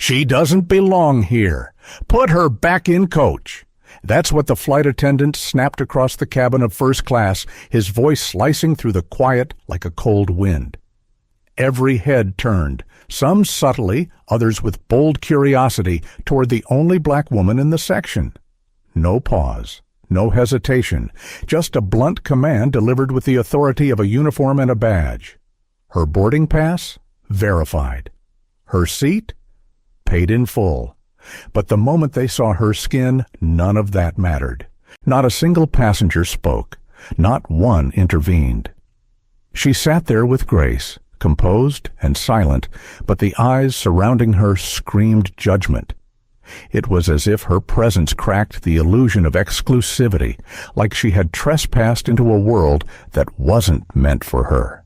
She doesn't belong here. Put her back in coach." That's what the flight attendant snapped across the cabin of first class, his voice slicing through the quiet like a cold wind. Every head turned, some subtly, others with bold curiosity, toward the only black woman in the section. No pause, no hesitation, just a blunt command delivered with the authority of a uniform and a badge. Her boarding pass? Verified. Her seat? Paid in full. But the moment they saw her skin, none of that mattered. Not a single passenger spoke. Not one intervened. She sat there with grace, composed and silent, but the eyes surrounding her screamed judgment. It was as if her presence cracked the illusion of exclusivity, like she had trespassed into a world that wasn't meant for her.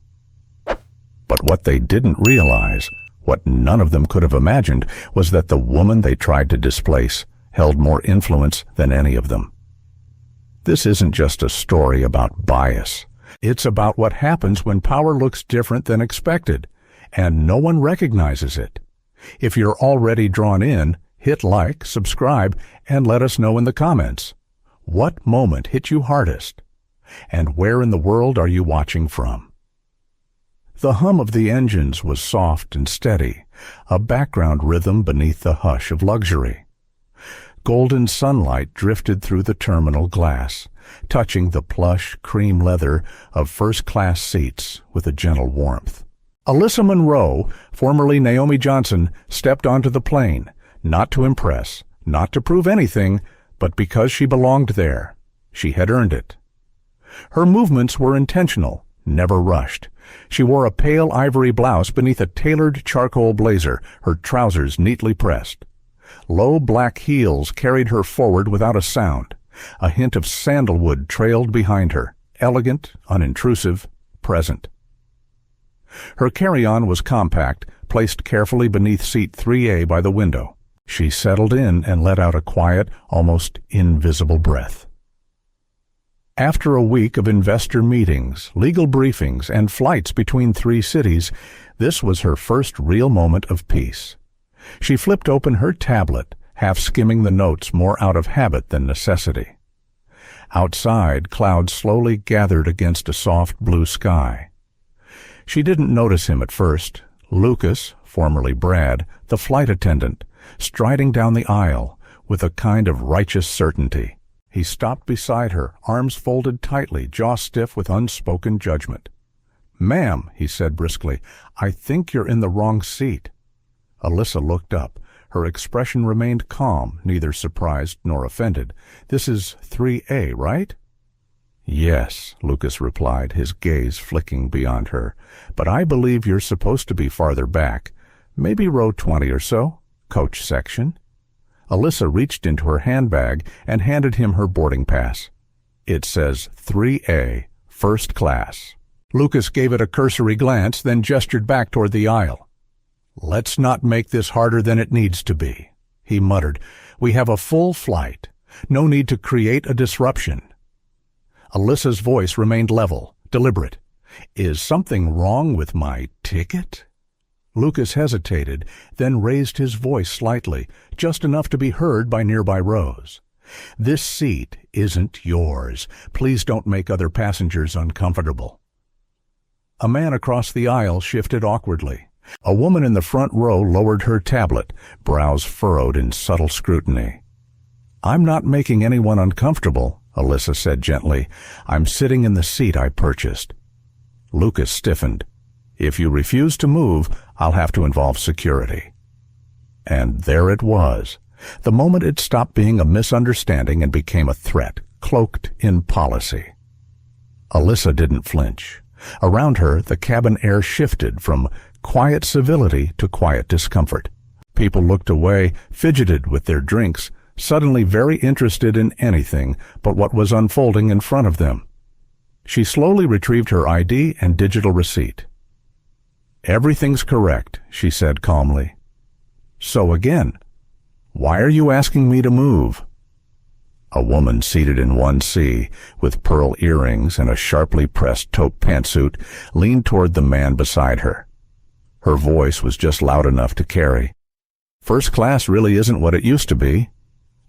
But what they didn't realize, what none of them could have imagined, was that the woman they tried to displace held more influence than any of them. This isn't just a story about bias. It's about what happens when power looks different than expected, and no one recognizes it. If you're already drawn in, hit like, subscribe, and let us know in the comments. What moment hit you hardest? And where in the world are you watching from? The hum of the engines was soft and steady, a background rhythm beneath the hush of luxury. Golden sunlight drifted through the terminal glass, touching the plush cream leather of first-class seats with a gentle warmth. Alyssa Monroe, formerly Naomi Johnson, stepped onto the plane, not to impress, not to prove anything, but because she belonged there. She had earned it. Her movements were intentional, never rushed. She wore a pale ivory blouse beneath a tailored charcoal blazer, her trousers neatly pressed. Low black heels carried her forward without a sound. A hint of sandalwood trailed behind her, elegant, unintrusive, present. Her carry-on was compact, placed carefully beneath seat 3A by the window. She settled in and let out a quiet, almost invisible breath. After a week of investor meetings, legal briefings, and flights between 3 cities, this was her first real moment of peace. She flipped open her tablet, half skimming the notes more out of habit than necessity. Outside, clouds slowly gathered against a soft blue sky. She didn't notice him at first. Lucas, formerly Brad, the flight attendant, striding down the aisle with a kind of righteous certainty. He stopped beside her, arms folded tightly, jaw stiff with unspoken judgment. "Ma'am," he said briskly, "I think you're in the wrong seat." Alyssa looked up. Her expression remained calm, neither surprised nor offended. "This is 3A, right?" "Yes," Lucas replied, his gaze flicking beyond her. "But I believe you're supposed to be farther back. Maybe row 20 or so, coach section." Alyssa reached into her handbag and handed him her boarding pass. "It says 3A, first class." Lucas gave it a cursory glance, then gestured back toward the aisle. "Let's not make this harder than it needs to be," he muttered. "We have a full flight. No need to create a disruption." Alyssa's voice remained level, deliberate. "Is something wrong with my ticket?" Lucas hesitated, then raised his voice slightly, just enough to be heard by nearby rows. "This seat isn't yours. Please don't make other passengers uncomfortable." A man across the aisle shifted awkwardly. A woman in the front row lowered her tablet, brows furrowed in subtle scrutiny. "I'm not making anyone uncomfortable," Alyssa said gently. "I'm sitting in the seat I purchased." Lucas stiffened. "If you refuse to move, I'll have to involve security." And there it was. The moment it stopped being a misunderstanding and became a threat, cloaked in policy. Alyssa didn't flinch. Around her, the cabin air shifted from quiet civility to quiet discomfort. People looked away, fidgeted with their drinks, suddenly very interested in anything but what was unfolding in front of them. She slowly retrieved her ID and digital receipt. "Everything's correct," she said calmly. "So again, why are you asking me to move?" A woman seated in 1C, with pearl earrings and a sharply pressed taupe pantsuit, leaned toward the man beside her. Her voice was just loud enough to carry. First class really isn't what it used to be.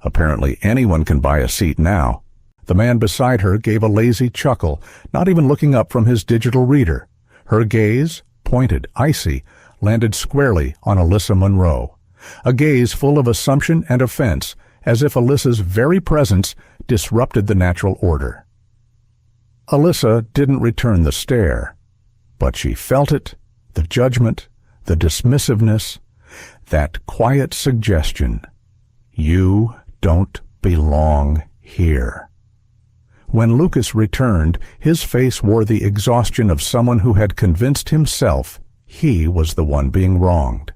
Apparently anyone can buy a seat now. The man beside her gave a lazy chuckle, not even looking up from his digital reader. Her gaze, pointed, icy, landed squarely on Alyssa Monroe. A gaze full of assumption and offense, as if Alyssa's very presence disrupted the natural order. Alyssa didn't return the stare, but she felt it, the judgment, the dismissiveness, that quiet suggestion, "You don't belong here." When Lucas returned, his face wore the exhaustion of someone who had convinced himself he was the one being wronged.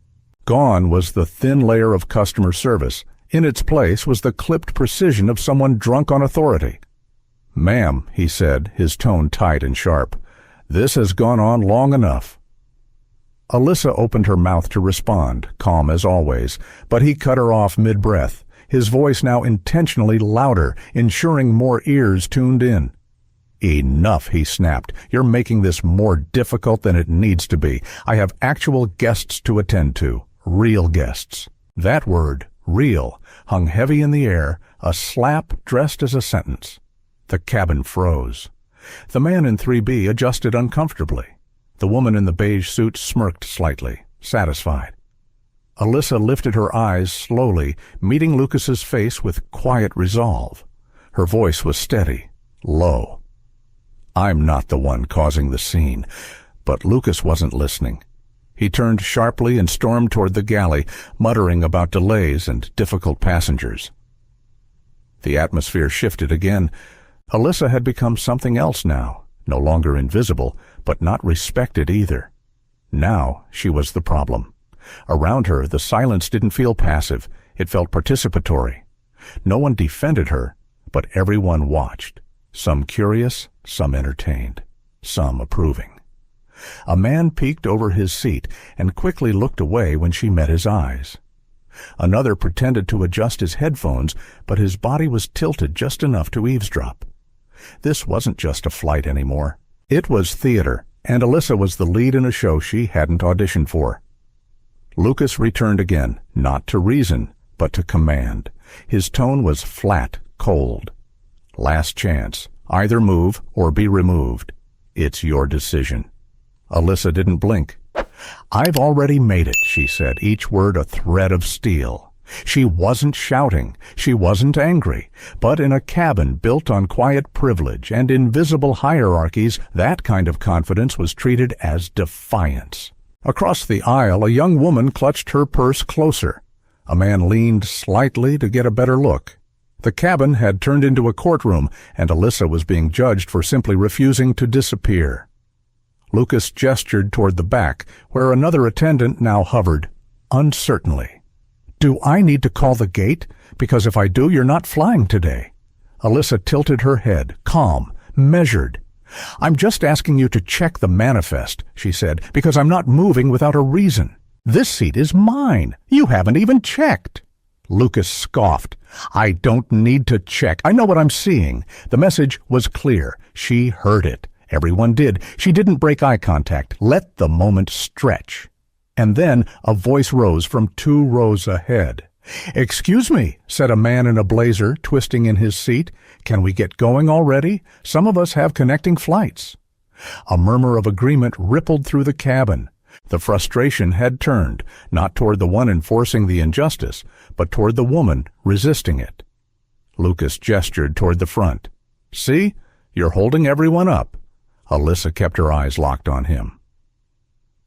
Gone was the thin layer of customer service. In its place was the clipped precision of someone drunk on authority. "Ma'am," he said, his tone tight and sharp, "this has gone on long enough." Alyssa opened her mouth to respond, calm as always, but he cut her off mid-breath, his voice now intentionally louder, ensuring more ears tuned in. "Enough," he snapped. "You're making this more difficult than it needs to be. I have actual guests to attend to, real guests." That word, real, hung heavy in the air, a slap dressed as a sentence. The cabin froze. The man in 3B adjusted uncomfortably. The woman in the beige suit smirked slightly, satisfied. Alyssa lifted her eyes slowly, meeting Lucas's face with quiet resolve. Her voice was steady, low. "I'm not the one causing the scene." But Lucas wasn't listening. He turned sharply and stormed toward the galley, muttering about delays and difficult passengers. The atmosphere shifted again. Alyssa had become something else now, no longer invisible, but not respected either. Now she was the problem. Around her, the silence didn't feel passive. It felt participatory. No one defended her, but everyone watched. Some curious, some entertained, some approving. A man peeked over his seat and quickly looked away when she met his eyes. Another pretended to adjust his headphones, but his body was tilted just enough to eavesdrop. This wasn't just a flight anymore. It was theater, and Alyssa was the lead in a show she hadn't auditioned for. Lucas returned again, not to reason, but to command. His tone was flat, cold. "Last chance. Either move or be removed. It's your decision." Alyssa didn't blink. "I've already made it," she said, each word a thread of steel. She wasn't shouting, she wasn't angry, but in a cabin built on quiet privilege and invisible hierarchies, that kind of confidence was treated as defiance. Across the aisle, a young woman clutched her purse closer. A man leaned slightly to get a better look. The cabin had turned into a courtroom, and Alyssa was being judged for simply refusing to disappear. Lucas gestured toward the back, where another attendant now hovered, uncertainly. "Do I need to call the gate? Because if I do, you're not flying today." Alyssa tilted her head, calm, measured. "I'm just asking you to check the manifest," she said, "because I'm not moving without a reason. This seat is mine. You haven't even checked." Lucas scoffed. "I don't need to check. I know what I'm seeing." The message was clear. She heard it. Everyone did. She didn't break eye contact. Let the moment stretch. And then a voice rose from 2 rows ahead. "Excuse me," said a man in a blazer, twisting in his seat. "Can we get going already? Some of us have connecting flights." A murmur of agreement rippled through the cabin. The frustration had turned, not toward the one enforcing the injustice, but toward the woman resisting it. Lucas gestured toward the front. "See? You're holding everyone up." Alyssa kept her eyes locked on him.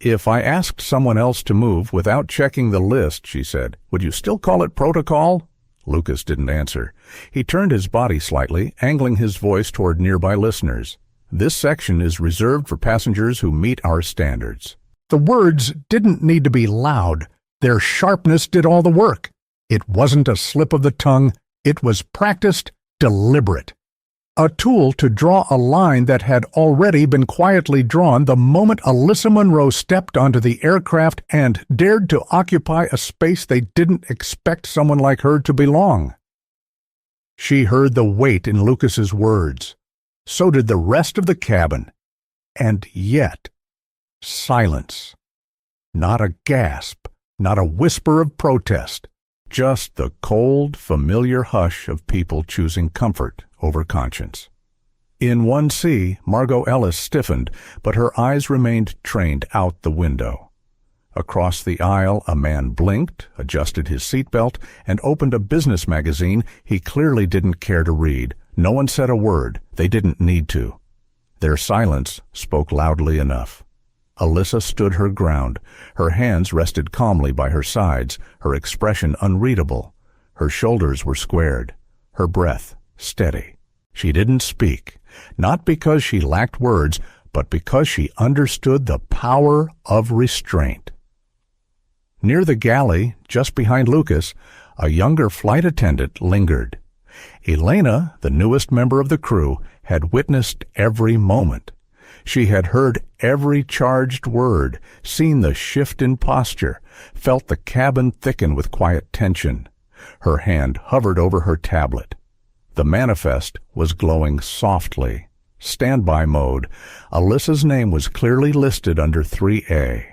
"If I asked someone else to move without checking the list," she said, "would you still call it protocol?" Lucas didn't answer. He turned his body slightly, angling his voice toward nearby listeners. "This section is reserved for passengers who meet our standards." The words didn't need to be loud. Their sharpness did all the work. It wasn't a slip of the tongue. It was practiced, deliberate. A tool to draw a line that had already been quietly drawn the moment Alyssa Monroe stepped onto the aircraft and dared to occupy a space they didn't expect someone like her to belong. She heard the weight in Lucas's words. So did the rest of the cabin. And yet, silence. Not a gasp, Not a whisper of protest. Just the cold, familiar hush of people choosing comfort over conscience. In 1C, Margot Ellis stiffened, but her eyes remained trained out the window. Across the aisle, a man blinked, adjusted his seatbelt, and opened a business magazine he clearly didn't care to read. No one said a word. They didn't need to. Their silence spoke loudly enough. Alyssa stood her ground. Her hands rested calmly by her sides, her expression unreadable. Her shoulders were squared, her breath steady. She didn't speak, not because she lacked words, but because she understood the power of restraint. Near the galley, just behind Lucas, a younger flight attendant lingered. Elena, the newest member of the crew, had witnessed every moment. She had heard every charged word, seen the shift in posture, felt the cabin thicken with quiet tension. Her hand hovered over her tablet. The manifest was glowing softly. Standby mode. Alyssa's name was clearly listed under 3A.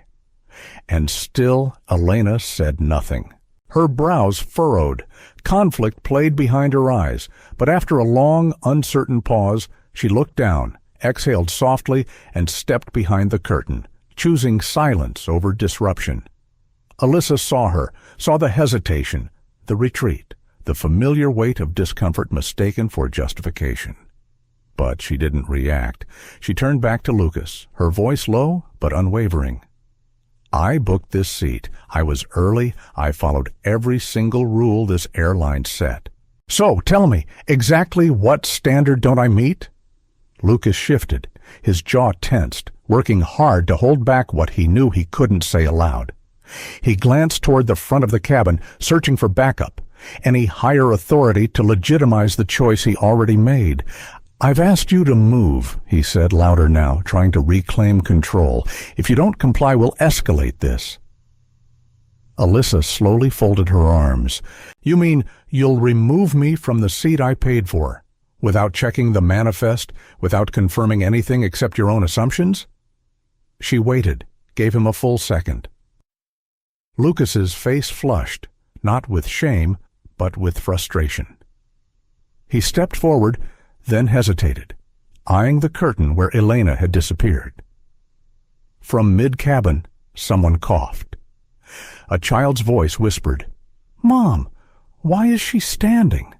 And still Elena said nothing. Her brows furrowed. Conflict played behind her eyes, but after a long, uncertain pause, she looked down, exhaled softly, and stepped behind the curtain, choosing silence over disruption. Alyssa saw her, saw the hesitation, the retreat, the familiar weight of discomfort mistaken for justification. But she didn't react. She turned back to Lucas, her voice low but unwavering. I booked this seat. I was early. I followed every single rule this airline set. So, tell me, exactly what standard don't I meet? Lucas shifted, his jaw tensed, working hard to hold back what he knew he couldn't say aloud. He glanced toward the front of the cabin, searching for backup, any higher authority to legitimize the choice he already made. I've asked you to move, he said louder now, trying to reclaim control. If you don't comply, we'll escalate this. Alyssa slowly folded her arms. You mean you'll remove me from the seat I paid for, without checking the manifest, without confirming anything except your own assumptions? She waited, gave him a full second. Lucas's face flushed, not with shame, but with frustration. He stepped forward, then hesitated, eyeing the curtain where Elena had disappeared. From mid-cabin, someone coughed. A child's voice whispered, "Mom, why is she standing?"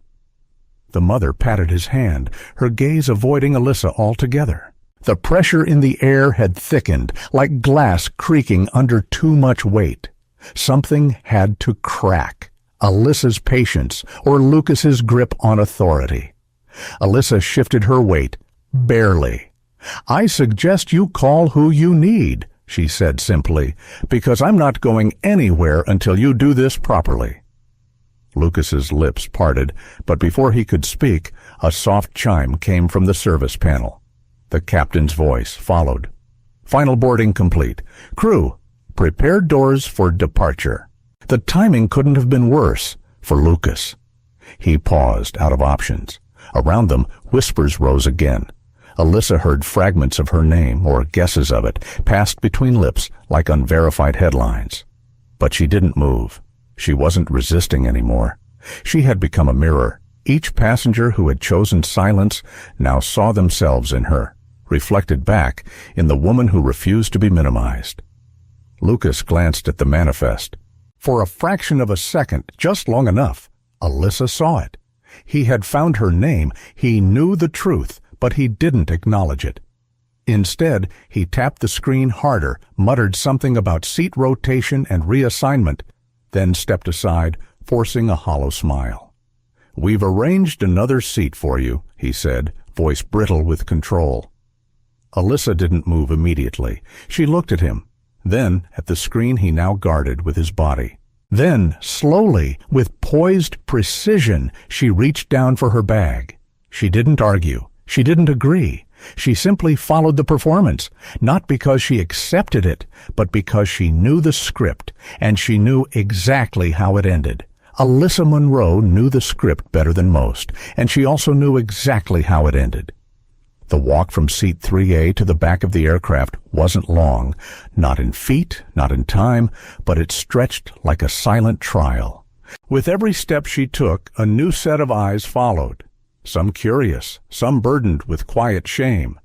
The mother patted his hand, her gaze avoiding Alyssa altogether. The pressure in the air had thickened, like glass creaking under too much weight. Something had to crack. Alyssa's patience or Lucas's grip on authority. Alyssa shifted her weight, barely. I suggest you call who you need, she said simply, because I'm not going anywhere until you do this properly. Lucas's lips parted, but before he could speak, a soft chime came from the service panel. The captain's voice followed. Final boarding complete. Crew, prepare doors for departure. The timing couldn't have been worse for Lucas. He paused, out of options. Around them, whispers rose again. Alyssa heard fragments of her name, or guesses of it, passed between lips like unverified headlines. But she didn't move. She wasn't resisting anymore. She had become a mirror. Each passenger who had chosen silence now saw themselves in her, reflected back in the woman who refused to be minimized. Lucas glanced at the manifest. For a fraction of a second, just long enough, Alyssa saw it. He had found her name. He knew the truth, but he didn't acknowledge it. Instead, he tapped the screen harder, muttered something about seat rotation and reassignment, then stepped aside, forcing a hollow smile. We've arranged another seat for you, he said, voice brittle with control. Alyssa didn't move immediately. She looked at him, then at the screen he now guarded with his body. Then, slowly, with poised precision, she reached down for her bag. She didn't argue. She didn't agree. She simply followed the performance, not because she accepted it, but because she knew the script, and she knew exactly how it ended. Alyssa Monroe knew the script better than most, and she also knew exactly how it ended. The walk from seat 3A to the back of the aircraft wasn't long, not in feet, not in time, but it stretched like a silent trial. With every step she took, a new set of eyes followed, some curious, some burdened with quiet shame.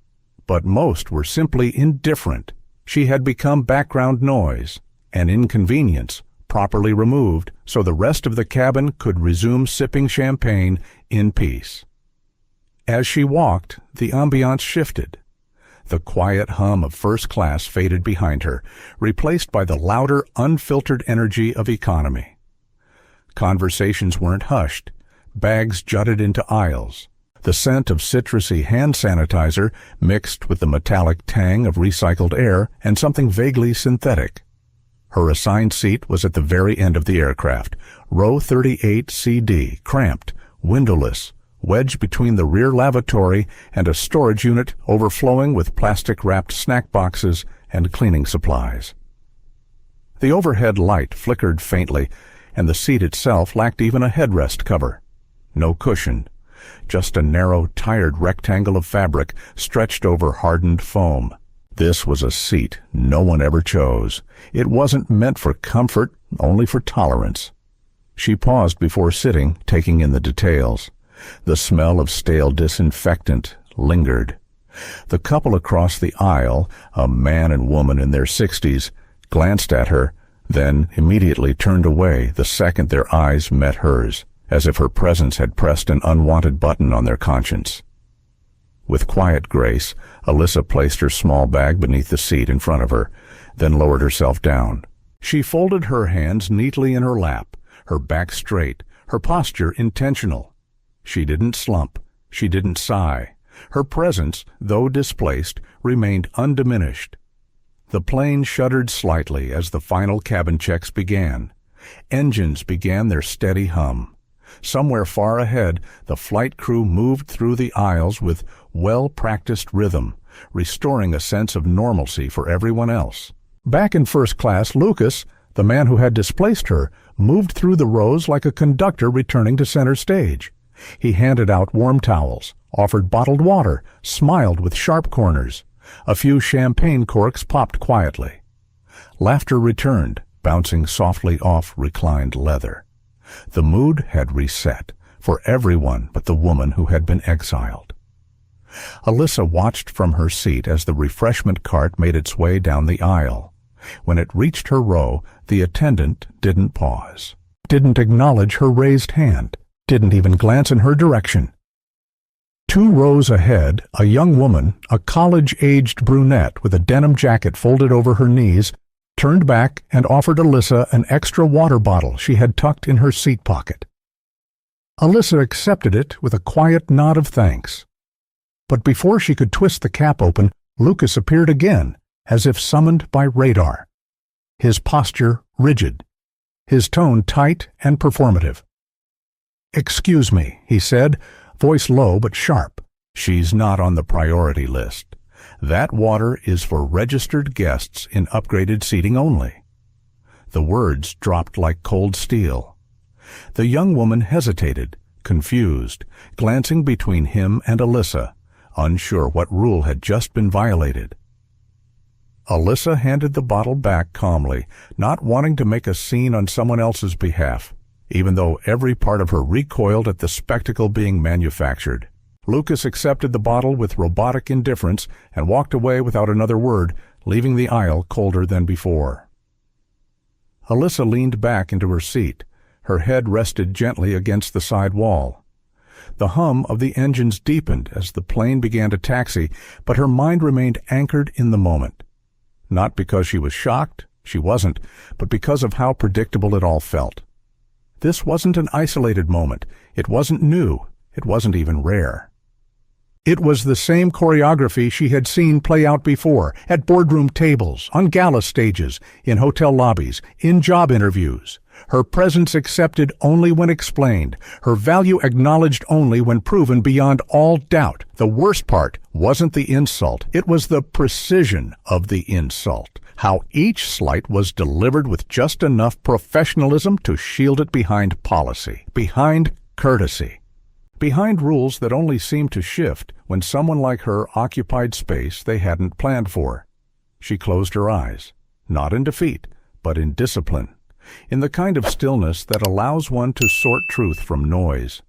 But most were simply indifferent. She had become background noise, an inconvenience, properly removed so the rest of the cabin could resume sipping champagne in peace. As she walked, the ambiance shifted. The quiet hum of first class faded behind her, replaced by the louder, unfiltered energy of economy. Conversations weren't hushed. Bags jutted into aisles. The scent of citrusy hand sanitizer mixed with the metallic tang of recycled air and something vaguely synthetic. Her assigned seat was at the very end of the aircraft, row 38 CD, cramped, windowless, wedged between the rear lavatory and a storage unit overflowing with plastic-wrapped snack boxes and cleaning supplies. The overhead light flickered faintly, and the seat itself lacked even a headrest cover. No cushion, just a narrow, tired rectangle of fabric stretched over hardened foam. This was a seat no one ever chose. It wasn't meant for comfort, only for tolerance. She paused before sitting, taking in the details. The smell of stale disinfectant lingered. The couple across the aisle, a man and woman in their 60s, glanced at her, then immediately turned away the second their eyes met hers, as if her presence had pressed an unwanted button on their conscience. With quiet grace, Alyssa placed her small bag beneath the seat in front of her, then lowered herself down. She folded her hands neatly in her lap, her back straight, her posture intentional. She didn't slump. She didn't sigh. Her presence, though displaced, remained undiminished. The plane shuddered slightly as the final cabin checks began. Engines began their steady hum. Somewhere far ahead, the flight crew moved through the aisles with well-practiced rhythm, restoring a sense of normalcy for everyone else. Back in first class, Lucas, the man who had displaced her, moved through the rows like a conductor returning to center stage. He handed out warm towels, offered bottled water, smiled with sharp corners. A few champagne corks popped quietly. Laughter returned, bouncing softly off reclined leather. The mood had reset for everyone but the woman who had been exiled. Alyssa watched from her seat as the refreshment cart made its way down the aisle. When it reached her row, the attendant didn't pause, didn't acknowledge her raised hand, didn't even glance in her direction. 2 rows ahead, a young woman, a college-aged brunette with a denim jacket folded over her knees, turned back and offered Alyssa an extra water bottle she had tucked in her seat pocket. Alyssa accepted it with a quiet nod of thanks. But before she could twist the cap open, Lucas appeared again, as if summoned by radar. His posture rigid, his tone tight and performative. "Excuse me," he said, voice low but sharp. "She's not on the priority list. That water is for registered guests in upgraded seating only." The words dropped like cold steel. The young woman hesitated, confused, glancing between him and Alyssa, unsure what rule had just been violated. Alyssa handed the bottle back calmly, not wanting to make a scene on someone else's behalf, even though every part of her recoiled at the spectacle being manufactured. Lucas accepted the bottle with robotic indifference and walked away without another word, leaving the aisle colder than before. Alyssa leaned back into her seat. Her head rested gently against the side wall. The hum of the engines deepened as the plane began to taxi, but her mind remained anchored in the moment. Not because she was shocked, she wasn't, but because of how predictable it all felt. This wasn't an isolated moment. It wasn't new. It wasn't even rare. It was the same choreography she had seen play out before, at boardroom tables, on gala stages, in hotel lobbies, in job interviews. Her presence accepted only when explained, her value acknowledged only when proven beyond all doubt. The worst part wasn't the insult, it was the precision of the insult. How each slight was delivered with just enough professionalism to shield it behind policy, behind courtesy. behind rules that only seemed to shift when someone like her occupied space they hadn't planned for. She closed her eyes, not in defeat, but in discipline, in the kind of stillness that allows one to sort truth from noise.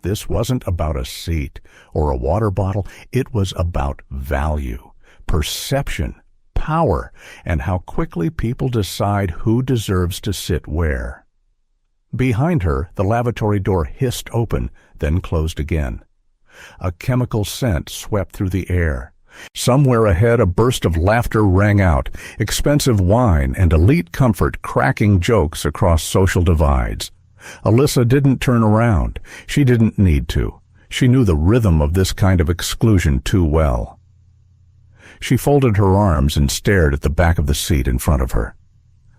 This wasn't about a seat or a water bottle. It was about value, perception, power, and how quickly people decide who deserves to sit where. Behind her, the lavatory door hissed open, then closed again. A chemical scent swept through the air. Somewhere ahead, a burst of laughter rang out, expensive wine and elite comfort cracking jokes across social divides. Alyssa didn't turn around. She didn't need to. She knew the rhythm of this kind of exclusion too well. She folded her arms and stared at the back of the seat in front of her.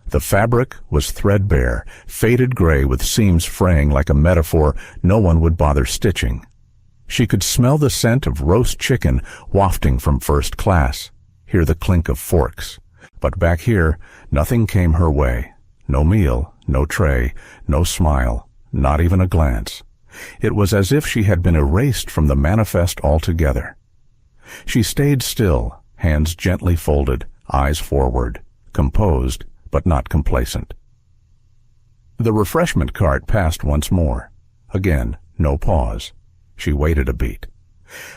The fabric was threadbare, faded gray with seams fraying like a metaphor no one would bother stitching. She could smell the scent of roast chicken wafting from first class, hear the clink of forks. But back here, nothing came her way. No meal, no tray, no smile, not even a glance. It was as if she had been erased from the manifest altogether. She stayed still, hands gently folded, eyes forward, composed, but not complacent. The refreshment cart passed once more. Again, no pause. She waited a beat.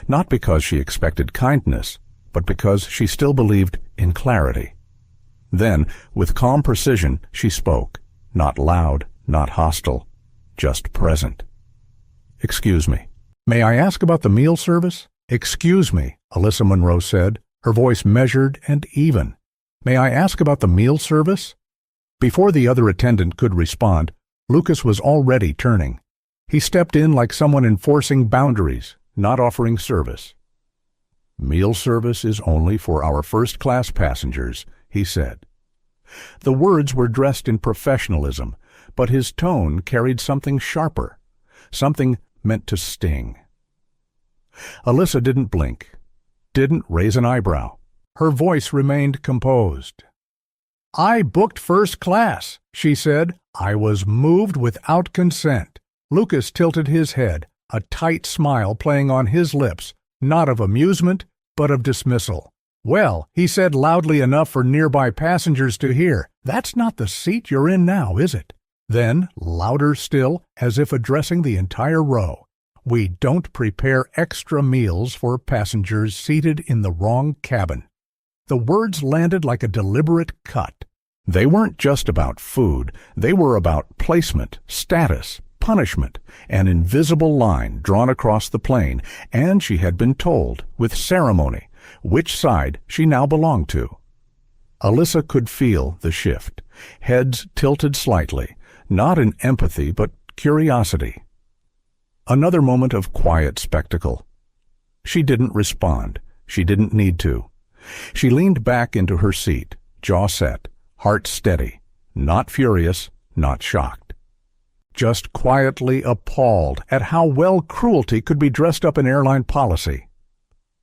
Not because she expected kindness, but because she still believed in clarity. Then, with calm precision, she spoke, not loud, not hostile, just present. "Excuse me. May I ask about the meal service?" "Excuse me," Alyssa Monroe said, her voice measured and even. "May I ask about the meal service?" Before the other attendant could respond, Lucas was already turning. He stepped in like someone enforcing boundaries, not offering service. "Meal service is only for our first-class passengers," he said. The words were dressed in professionalism, but his tone carried something sharper, something meant to sting. Alyssa didn't blink, didn't raise an eyebrow. Her voice remained composed. "I booked first class," she said. "I was moved without consent." Lucas tilted his head, a tight smile playing on his lips, not of amusement, but of dismissal. "Well," he said loudly enough for nearby passengers to hear, "that's not the seat you're in now, is it?" Then, louder still, as if addressing the entire row, "We don't prepare extra meals for passengers seated in the wrong cabin." The words landed like a deliberate cut. They weren't just about food. They were about placement, status, punishment, an invisible line drawn across the plane, and she had been told, with ceremony, which side she now belonged to. Alyssa could feel the shift. Heads tilted slightly, not in empathy but curiosity. Another moment of quiet spectacle. She didn't respond. She didn't need to. She leaned back into her seat, jaw set, heart steady, not furious, not shocked. Just quietly appalled at how well cruelty could be dressed up in airline policy.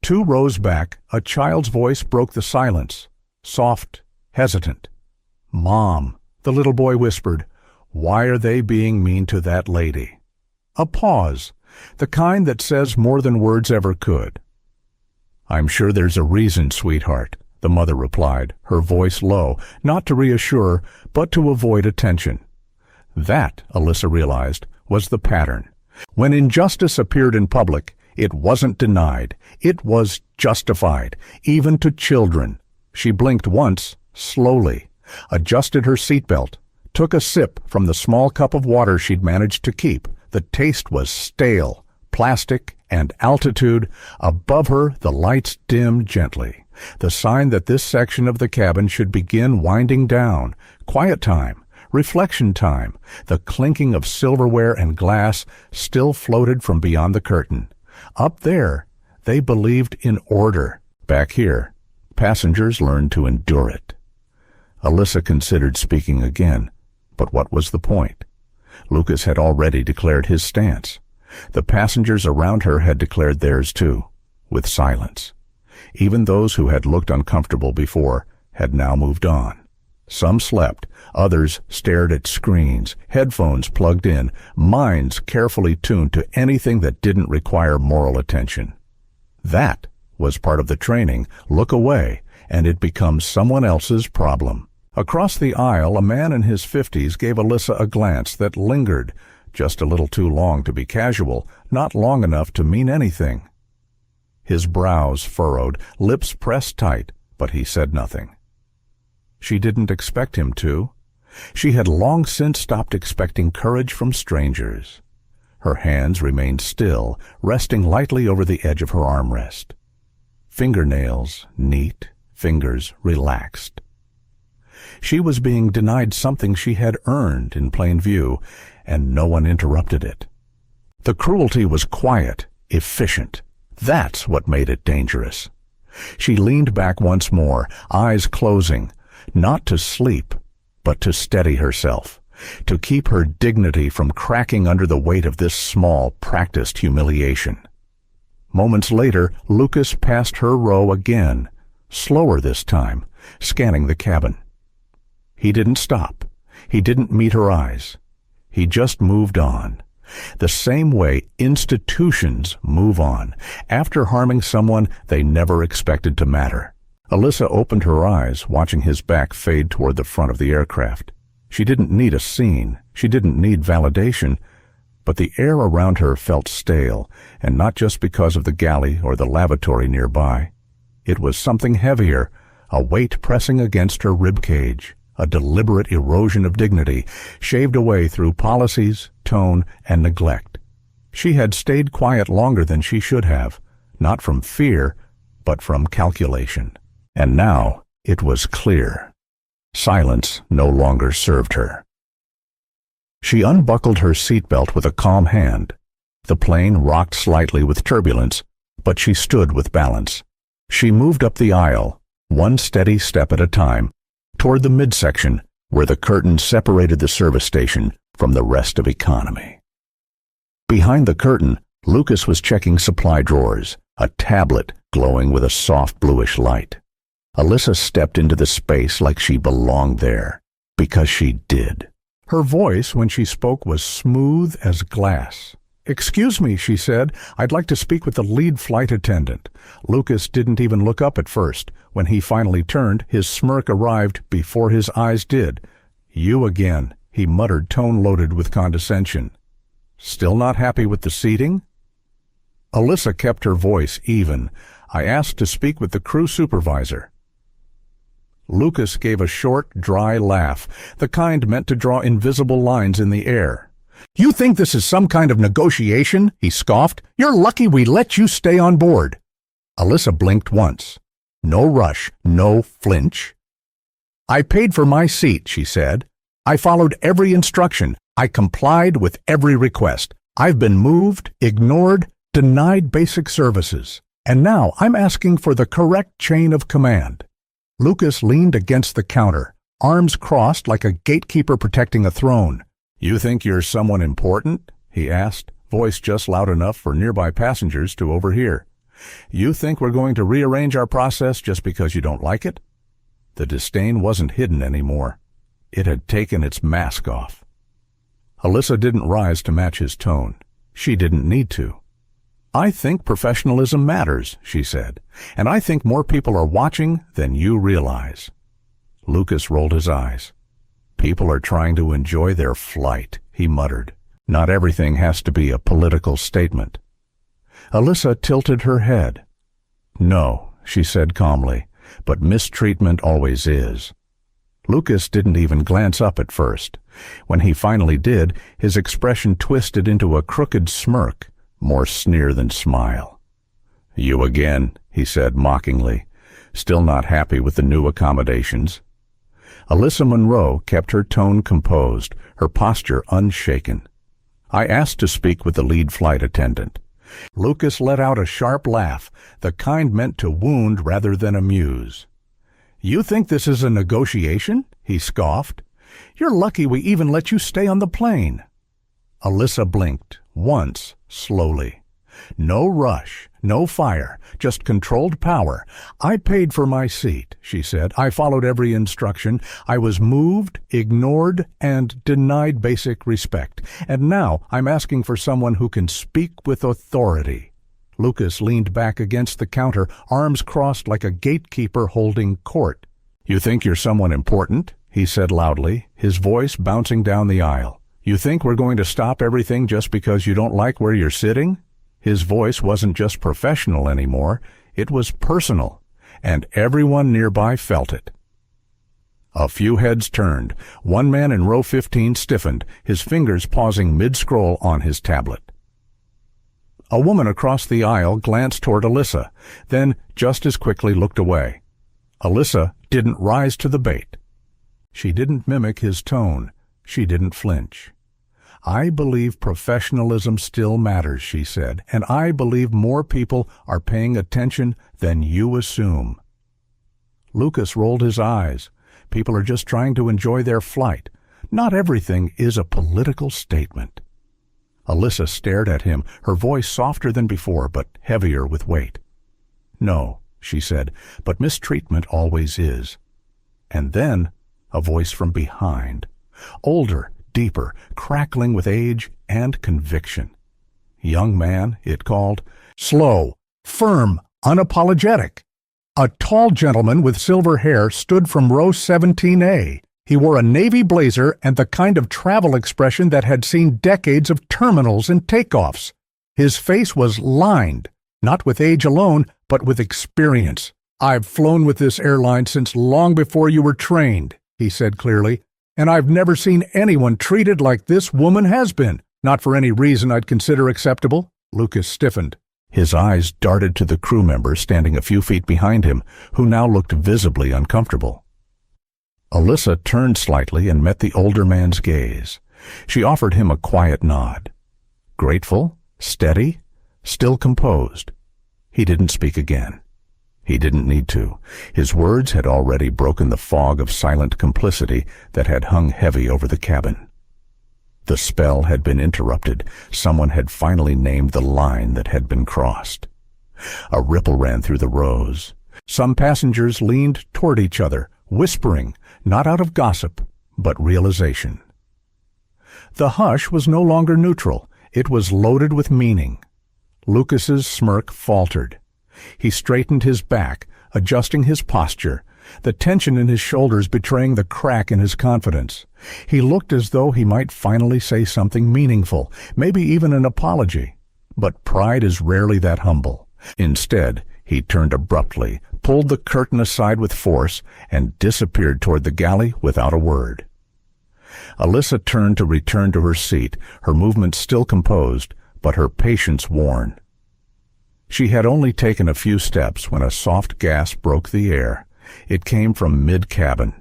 2 rows back, a child's voice broke the silence, soft, hesitant. "Mom," the little boy whispered, "why are they being mean to that lady?" A pause, the kind that says more than words ever could. "I'm sure there's a reason, sweetheart," the mother replied, her voice low, not to reassure, but to avoid attention. That, Alyssa realized, was the pattern. When injustice appeared in public, it wasn't denied. It was justified, even to children. She blinked once, slowly, adjusted her seatbelt, took a sip from the small cup of water she'd managed to keep. The taste was stale, plastic, and altitude. Above her, the lights dimmed gently, the sign that this section of the cabin should begin winding down. Quiet time. Reflection time. The clinking of silverware and glass still floated from beyond the curtain. Up there, they believed in order. Back here, passengers learned to endure it. Alyssa considered speaking again, but what was the point? Lucas had already declared his stance. The passengers around her had declared theirs too, with silence. Even those who had looked uncomfortable before had now moved on. Some slept, others stared at screens, headphones plugged in, minds carefully tuned to anything that didn't require moral attention. That was part of the training. Look away, and it becomes someone else's problem. Across the aisle, a man in his 50s gave Alyssa a glance that lingered, just a little too long to be casual, not long enough to mean anything. His brows furrowed, lips pressed tight, but he said nothing. She didn't expect him to. She had long since stopped expecting courage from strangers. Her hands remained still, resting lightly over the edge of her armrest. Fingernails neat, fingers relaxed. She was being denied something she had earned in plain view, and no one interrupted it. The cruelty was quiet, efficient. That's what made it dangerous. She leaned back once more, eyes closing, not to sleep, but to steady herself, to keep her dignity from cracking under the weight of this small, practiced humiliation. Moments later, Lucas passed her row again, slower this time, scanning the cabin. He didn't stop. He didn't meet her eyes. He just moved on. The same way institutions move on, after harming someone they never expected to matter. Alyssa opened her eyes, watching his back fade toward the front of the aircraft. She didn't need a scene. She didn't need validation. But the air around her felt stale, and not just because of the galley or the lavatory nearby. It was something heavier, a weight pressing against her ribcage, a deliberate erosion of dignity, shaved away through policies, tone, and neglect. She had stayed quiet longer than she should have, not from fear, but from calculation. And now it was clear. Silence no longer served her. She unbuckled her seatbelt with a calm hand. The plane rocked slightly with turbulence, but she stood with balance. She moved up the aisle, one steady step at a time, toward the midsection where the curtain separated the service station from the rest of economy. Behind the curtain, Lucas was checking supply drawers, a tablet glowing with a soft bluish light. Alyssa stepped into the space like she belonged there, because she did. Her voice, when she spoke, was smooth as glass. "Excuse me," she said. "I'd like to speak with the lead flight attendant." Lucas didn't even look up at first. When he finally turned, his smirk arrived before his eyes did. "You again," he muttered, tone loaded with condescension. "Still not happy with the seating?" Alyssa kept her voice even. "I asked to speak with the crew supervisor." Lucas gave a short, dry laugh, the kind meant to draw invisible lines in the air. "You think this is some kind of negotiation?" he scoffed. "You're lucky we let you stay on board." Alyssa blinked once. No rush, no flinch. "I paid for my seat," she said. "I followed every instruction. I complied with every request. I've been moved, ignored, denied basic services. And now I'm asking for the correct chain of command." Lucas leaned against the counter, arms crossed like a gatekeeper protecting a throne. "You think you're someone important?" he asked, voice just loud enough for nearby passengers to overhear. "You think we're going to rearrange our process just because you don't like it?" The disdain wasn't hidden anymore. It had taken its mask off. Alyssa didn't rise to match his tone. She didn't need to. "I think professionalism matters," she said, "and I think more people are watching than you realize." Lucas rolled his eyes. "People are trying to enjoy their flight," he muttered. "Not everything has to be a political statement." Alyssa tilted her head. "No," she said calmly, "but mistreatment always is." Lucas didn't even glance up at first. When he finally did, his expression twisted into a crooked smirk, more sneer than smile. "You again," he said mockingly, still not happy with the new accommodations. Alyssa Monroe kept her tone composed, her posture unshaken. "I asked to speak with the lead flight attendant." Lucas let out a sharp laugh, the kind meant to wound rather than amuse. "You think this is a negotiation?" he scoffed. "You're lucky we even let you stay on the plane." Alyssa blinked, once, slowly. No rush, no fire, just controlled power. I paid for my seat, she said. I followed every instruction. I was moved, ignored, and denied basic respect. And now I'm asking for someone who can speak with authority. Lucas leaned back against the counter, arms crossed like a gatekeeper holding court. You think you're someone important? He said loudly, his voice bouncing down the aisle. You think we're going to stop everything just because you don't like where you're sitting? His voice wasn't just professional anymore, it was personal, and everyone nearby felt it. A few heads turned. One man in row 15 stiffened, his fingers pausing mid-scroll on his tablet. A woman across the aisle glanced toward Alyssa, then just as quickly looked away. Alyssa didn't rise to the bait. She didn't mimic his tone. She didn't flinch. I believe professionalism still matters, she said, and I believe more people are paying attention than you assume. Lucas rolled his eyes. People are just trying to enjoy their flight. Not everything is a political statement. Alyssa stared at him, her voice softer than before, but heavier with weight. No, she said, but mistreatment always is. And then a voice from behind, older, deeper, crackling with age and conviction. Young man, it called, slow, firm, unapologetic. A tall gentleman with silver hair stood from row 17A. He wore a navy blazer and the kind of travel expression that had seen decades of terminals and takeoffs. His face was lined, not with age alone, but with experience. I've flown with this airline since long before you were trained, he said clearly. And I've never seen anyone treated like this woman has been. Not for any reason I'd consider acceptable. Lucas stiffened. His eyes darted to the crew member standing a few feet behind him, who now looked visibly uncomfortable. Alyssa turned slightly and met the older man's gaze. She offered him a quiet nod. Grateful, steady, still composed. He didn't speak again. He didn't need to. His words had already broken the fog of silent complicity that had hung heavy over the cabin. The spell had been interrupted. Someone had finally named the line that had been crossed. A ripple ran through the rows. Some passengers leaned toward each other, whispering, not out of gossip, but realization. The hush was no longer neutral. It was loaded with meaning. Lucas's smirk faltered. He straightened his back, adjusting his posture, the tension in his shoulders betraying the crack in his confidence. He looked as though he might finally say something meaningful, maybe even an apology. But pride is rarely that humble. Instead, he turned abruptly, pulled the curtain aside with force, and disappeared toward the galley without a word. Alyssa turned to return to her seat, her movements still composed, but her patience worn. She had only taken a few steps when a soft gasp broke the air. It came from mid-cabin.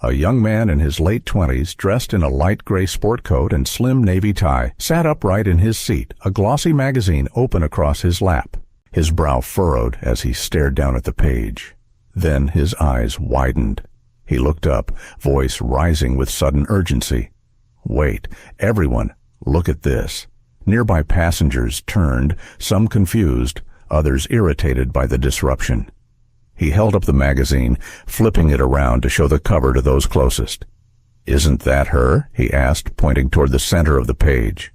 A young man in his late 20s, dressed in a light gray sport coat and slim navy tie, sat upright in his seat, a glossy magazine open across his lap. His brow furrowed as he stared down at the page. Then his eyes widened. He looked up, voice rising with sudden urgency. Wait, everyone, look at this. Nearby passengers turned, some confused, others irritated by the disruption. He held up the magazine, flipping it around to show the cover to those closest. "Isn't that her?" he asked, pointing toward the center of the page.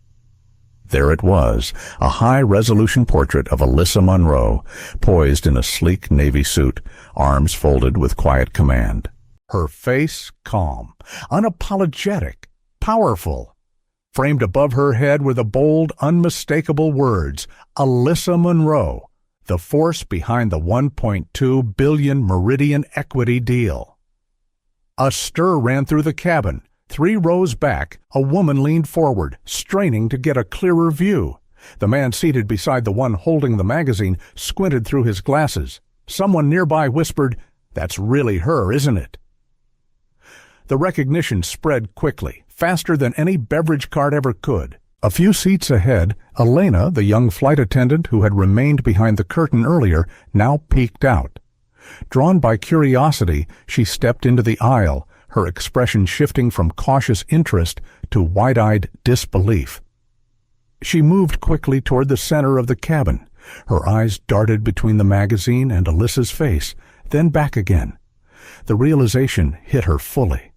There it was, a high-resolution portrait of Alyssa Monroe, poised in a sleek navy suit, arms folded with quiet command. Her face calm, unapologetic, powerful. Framed above her head were the bold, unmistakable words, Alyssa Monroe, the force behind the $1.2 billion Meridian equity deal. A stir ran through the cabin. 3 rows back, a woman leaned forward, straining to get a clearer view. The man seated beside the one holding the magazine squinted through his glasses. Someone nearby whispered, "That's really her, isn't it?" The recognition spread quickly, faster than any beverage cart ever could. A few seats ahead, Elena, the young flight attendant who had remained behind the curtain earlier, now peeked out. Drawn by curiosity, she stepped into the aisle, her expression shifting from cautious interest to wide-eyed disbelief. She moved quickly toward the center of the cabin. Her eyes darted between the magazine and Alyssa's face, then back again. The realization hit her fully.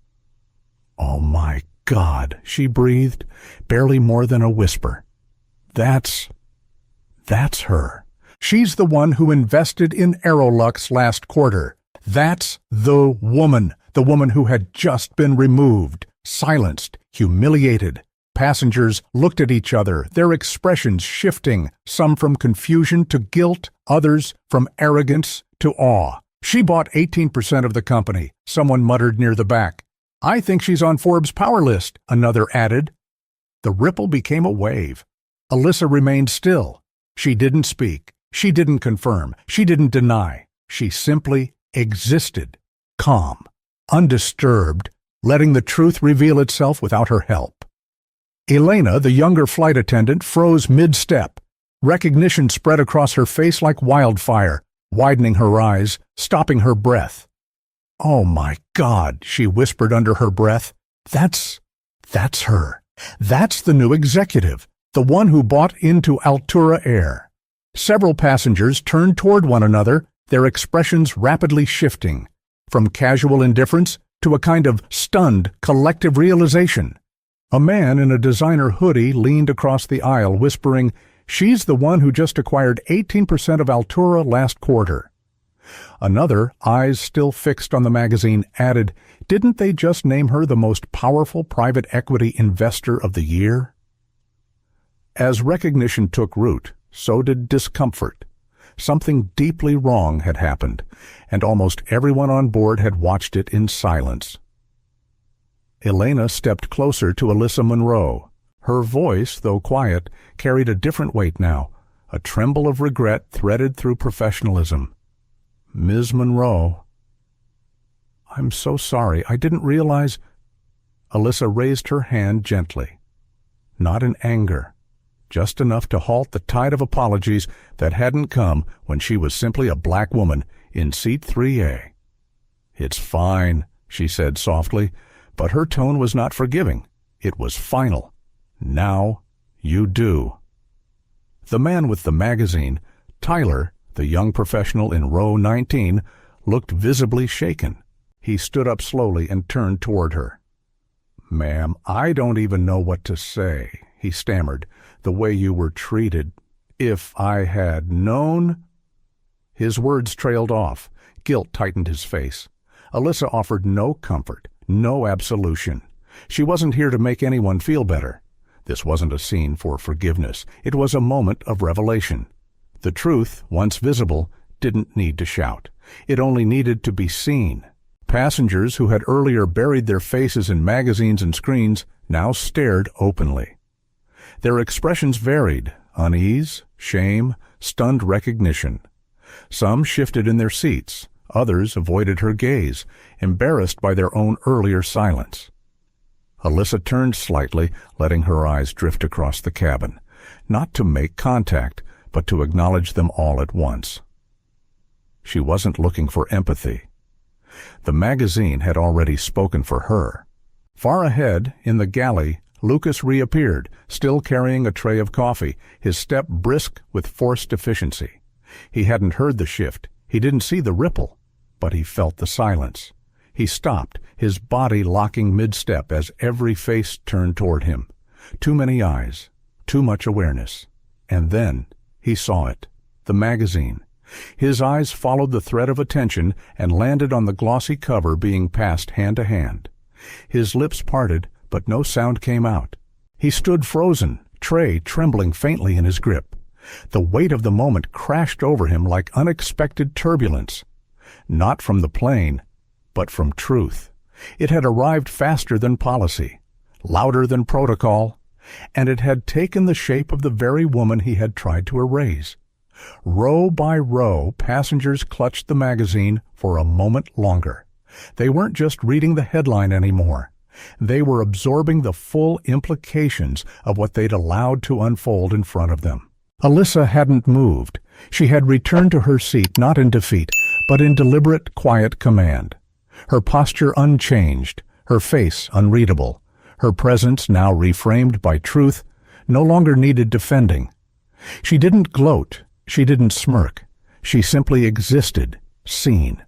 "Oh my God," she breathed, barely more than a whisper. That's her. She's the one who invested in Aerolux last quarter. That's the woman who had just been removed, silenced, humiliated. Passengers looked at each other, their expressions shifting, some from confusion to guilt, others from arrogance to awe. "She bought 18% of the company," someone muttered near the back. "I think she's on Forbes' power list," another added. The ripple became a wave. Alyssa remained still. She didn't speak. She didn't confirm. She didn't deny. She simply existed, calm, undisturbed, letting the truth reveal itself without her help. Elena, the younger flight attendant, froze mid-step. Recognition spread across her face like wildfire, widening her eyes, stopping her breath. "Oh my God," she whispered under her breath. That's her. That's the new executive, the one who bought into Altura Air." Several passengers turned toward one another, their expressions rapidly shifting, from casual indifference to a kind of stunned, collective realization. A man in a designer hoodie leaned across the aisle, whispering, "She's the one who just acquired 18% of Altura last quarter." Another, eyes still fixed on the magazine, added, "Didn't they just name her the most powerful private equity investor of the year?" As recognition took root, so did discomfort. Something deeply wrong had happened, and almost everyone on board had watched it in silence. Elena stepped closer to Alyssa Monroe. Her voice, though quiet, carried a different weight now, a tremble of regret threaded through professionalism. "Ms. Monroe, I'm so sorry. I didn't realize—" Alyssa raised her hand gently. Not in anger, just enough to halt the tide of apologies that hadn't come when she was simply a black woman in seat 3A. "It's fine," she said softly, but her tone was not forgiving. It was final. "Now you do." The man with the magazine, Tyler, the young professional in row 19, looked visibly shaken. He stood up slowly and turned toward her. "Ma'am, I don't even know what to say," he stammered. "The way you were treated. If I had known—" His words trailed off. Guilt tightened his face. Alyssa offered no comfort, no absolution. She wasn't here to make anyone feel better. This wasn't a scene for forgiveness. It was a moment of revelation. The truth, once visible, didn't need to shout. It only needed to be seen. Passengers who had earlier buried their faces in magazines and screens now stared openly. Their expressions varied: unease, shame, stunned recognition. Some shifted in their seats. Others avoided her gaze, embarrassed by their own earlier silence. Alyssa turned slightly, letting her eyes drift across the cabin, not to make contact, but to acknowledge them all at once. She wasn't looking for empathy. The magazine had already spoken for her. Far ahead, in the galley, Lucas reappeared, still carrying a tray of coffee, his step brisk with forced efficiency. He hadn't heard the shift. He didn't see the ripple, but he felt the silence. He stopped, his body locking mid-step as every face turned toward him. Too many eyes, too much awareness. And then he saw it, the magazine. His eyes followed the thread of attention and landed on the glossy cover being passed hand to hand. His lips parted, but no sound came out. He stood frozen, tray trembling faintly in his grip. The weight of the moment crashed over him like unexpected turbulence. Not from the plane, but from truth. It had arrived faster than policy, louder than protocol, and it had taken the shape of the very woman he had tried to erase. Row by row, passengers clutched the magazine for a moment longer. They weren't just reading the headline anymore. They were absorbing the full implications of what they'd allowed to unfold in front of them. Alyssa hadn't moved. She had returned to her seat not in defeat, but in deliberate, quiet command. Her posture unchanged, her face unreadable, her presence now reframed by truth, no longer needed defending. She didn't gloat, she didn't smirk. She simply existed, seen.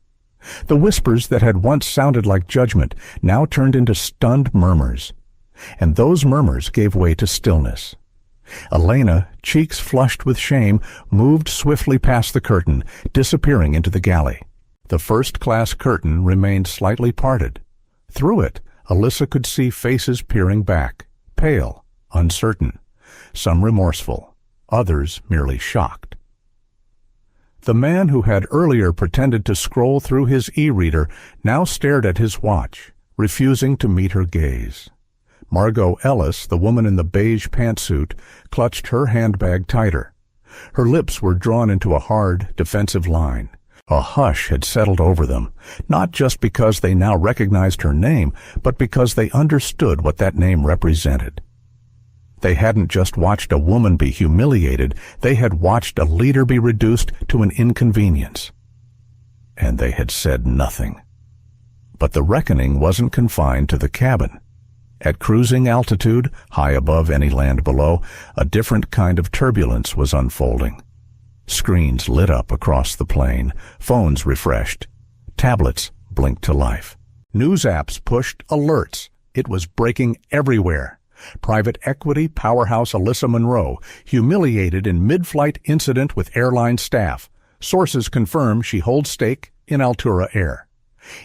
The whispers that had once sounded like judgment now turned into stunned murmurs. And those murmurs gave way to stillness. Elena, cheeks flushed with shame, moved swiftly past the curtain, disappearing into the galley. The first-class curtain remained slightly parted. Through it, Alyssa could see faces peering back, pale, uncertain, some remorseful, others merely shocked. The man who had earlier pretended to scroll through his e-reader now stared at his watch, refusing to meet her gaze. Margot Ellis, the woman in the beige pantsuit, clutched her handbag tighter. Her lips were drawn into a hard, defensive line. A hush had settled over them, not just because they now recognized her name, but because they understood what that name represented. They hadn't just watched a woman be humiliated, they had watched a leader be reduced to an inconvenience. And they had said nothing. But the reckoning wasn't confined to the cabin. At cruising altitude, high above any land below, a different kind of turbulence was unfolding. Screens lit up across the plane, phones refreshed, tablets blinked to life. News apps pushed alerts. It was breaking everywhere. Private equity powerhouse Alyssa Monroe humiliated in mid-flight incident with airline staff. Sources confirm she holds stake in Altura Air.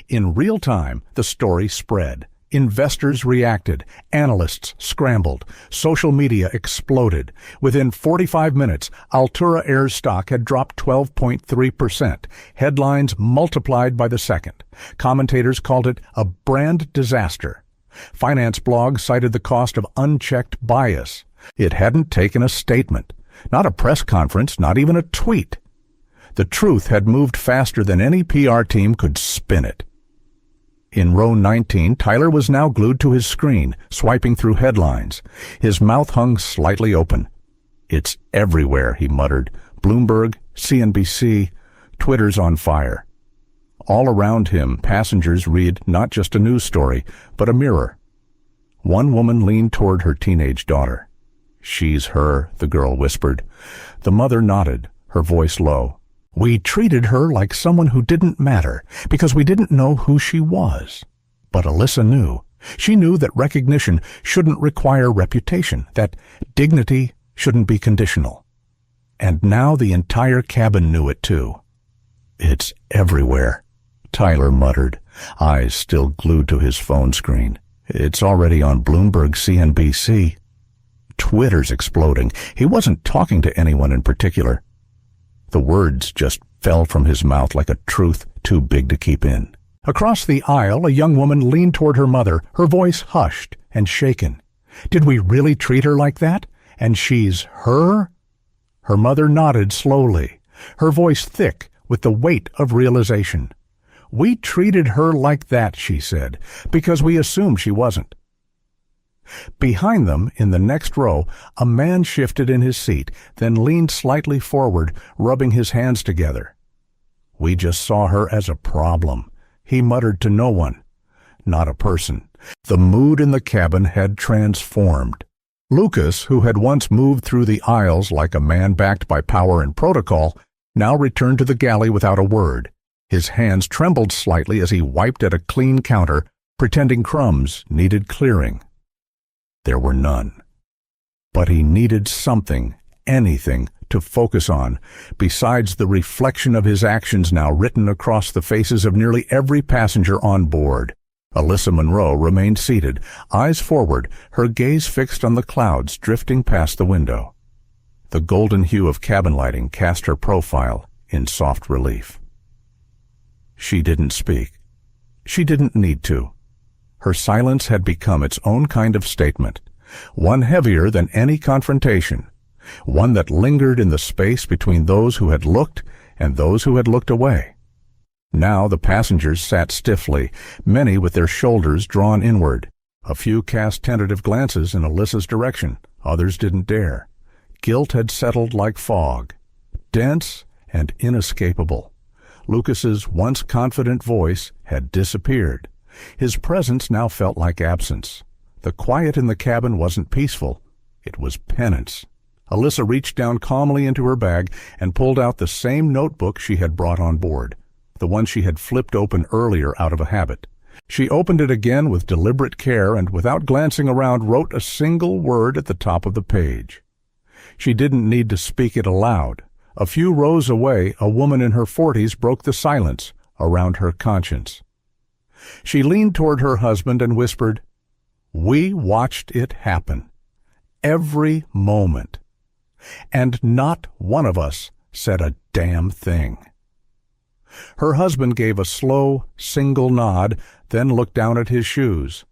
In real time, the story spread. Investors reacted, analysts scrambled, social media exploded. Within 45 minutes, Altura Air's stock had dropped 12.3%. Headlines multiplied by the second. Commentators called it a brand disaster. Finance blogs cited the cost of unchecked bias. It hadn't taken a statement, not a press conference, not even a tweet. The truth had moved faster than any PR team could spin it. In row 19, Tyler was now glued to his screen, swiping through headlines. His mouth hung slightly open. "It's everywhere," he muttered. "Bloomberg, CNBC, Twitter's on fire." All around him, passengers read not just a news story, but a mirror. One woman leaned toward her teenage daughter. "She's her," the girl whispered. The mother nodded, her voice low. "We treated her like someone who didn't matter, because we didn't know who she was." But Alyssa knew. She knew that recognition shouldn't require reputation, that dignity shouldn't be conditional. And now the entire cabin knew it too. "It's everywhere," Tyler muttered, eyes still glued to his phone screen. "It's already on Bloomberg, CNBC. Twitter's exploding." He wasn't talking to anyone in particular. The words just fell from his mouth like a truth too big to keep in. Across the aisle, a young woman leaned toward her mother, her voice hushed and shaken. "Did we really treat her like that? And she's her?" Her mother nodded slowly, her voice thick with the weight of realization. "We treated her like that," she said, "because we assumed she wasn't." Behind them, in the next row, a man shifted in his seat, then leaned slightly forward, rubbing his hands together. "We just saw her as a problem," he muttered to no one. Not a person. The mood in the cabin had transformed. Lucas, who had once moved through the aisles like a man backed by power and protocol, now returned to the galley without a word. His hands trembled slightly as he wiped at a clean counter, pretending crumbs needed clearing. There were none. But he needed something, anything, to focus on, besides the reflection of his actions now written across the faces of nearly every passenger on board. Alyssa Monroe remained seated, eyes forward, her gaze fixed on the clouds drifting past the window. The golden hue of cabin lighting cast her profile in soft relief. She didn't speak. She didn't need to. Her silence had become its own kind of statement, one heavier than any confrontation, one that lingered in the space between those who had looked and those who had looked away. Now the passengers sat stiffly, many with their shoulders drawn inward. A few cast tentative glances in Alyssa's direction, others didn't dare. Guilt had settled like fog, dense and inescapable. Lucas's once confident voice had disappeared. His presence now felt like absence. The quiet in the cabin wasn't peaceful. It was penance. Alyssa reached down calmly into her bag and pulled out the same notebook she had brought on board, the one she had flipped open earlier out of a habit. She opened it again with deliberate care and, without glancing around, wrote a single word at the top of the page. She didn't need to speak it aloud. A few rows away, a woman in her 40s broke the silence around her conscience. She leaned toward her husband and whispered, "We watched it happen. Every moment. And not one of us said a damn thing." Her husband gave a slow, single nod, then looked down at his shoes.